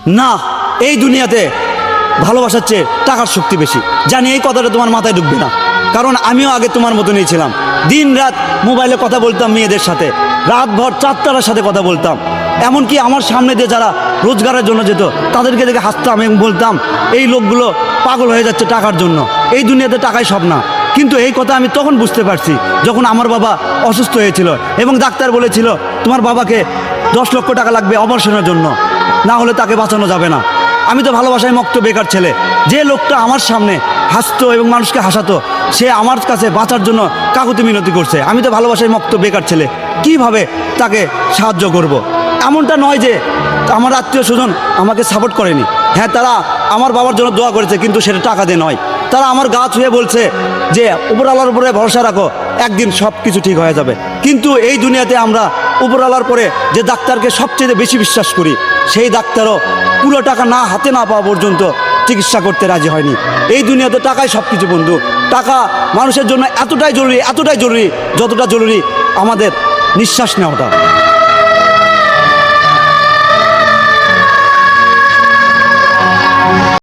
না, এই দুনিয়াতে ভালোবাসার চেয়ে টাকার শক্তি বেশি। জানি এই কথাটা তোমার মাথায় ঢুকবে না, কারণ আমিও আগে তোমার মতনই ছিলাম। দিন রাত মোবাইলে কথা বলতাম মেয়েদের সাথে, রাতভর চারটার সাথে কথা বলতাম। এমনকি আমার সামনে দিয়ে যারা রোজগারের জন্য যেত তাদেরকে দেখে হাসতাম এবং বলতাম এই লোকগুলো পাগল হয়ে যাচ্ছে টাকার জন্য, এই দুনিয়াতে টাকাই সব না। কিন্তু এই কথা আমি তখন বুঝতে পারছি যখন আমার বাবা অসুস্থ হয়েছিল এবং ডাক্তার বলেছিল তোমার বাবাকে 10 লক্ষ টাকা লাগবে অপারেশনের জন্য, না হলে তাকে বাঁচানো যাবে না। আমি তো ভালোবাসায় মক্ত বেকার ছেলে। যে লোকটা আমার সামনে হাসতো এবং মানুষকে হাসাতো, সে আমার কাছে বাঁচার জন্য কাকুতি মিনতি করছে। আমি তো ভালোবাসায় মক্ত বেকার ছেলে, কিভাবে তাকে সাহায্য করব? এমনটা নয় যে আমার আত্মীয় স্বজন আমাকে সাপোর্ট করেনি। হ্যাঁ, তারা আমার বাবার জন্য দোয়া করেছে, কিন্তু সেটা টাকা দিয়ে নয়। তারা আমার গা ছুঁয়ে বলছে যে উপরওয়ালার উপরে ভরসা রাখো, একদিন সব কিছু ঠিক হয়ে যাবে। কিন্তু এই দুনিয়াতে আমরা উপরওয়ালার পরে যে ডাক্তারকে সবচেয়ে বেশি বিশ্বাস করি, সেই ডাক্তারও পুরো টাকা না হাতে না পাওয়া পর্যন্ত চিকিৎসা করতে রাজি হয়নি। এই দুনিয়াতে টাকাই সব কিছু বন্ধু। টাকা মানুষের জন্য এতটাই জরুরি, এতটাই জরুরি যতটা জরুরি আমাদের নিঃশ্বাস নেওয়াটা।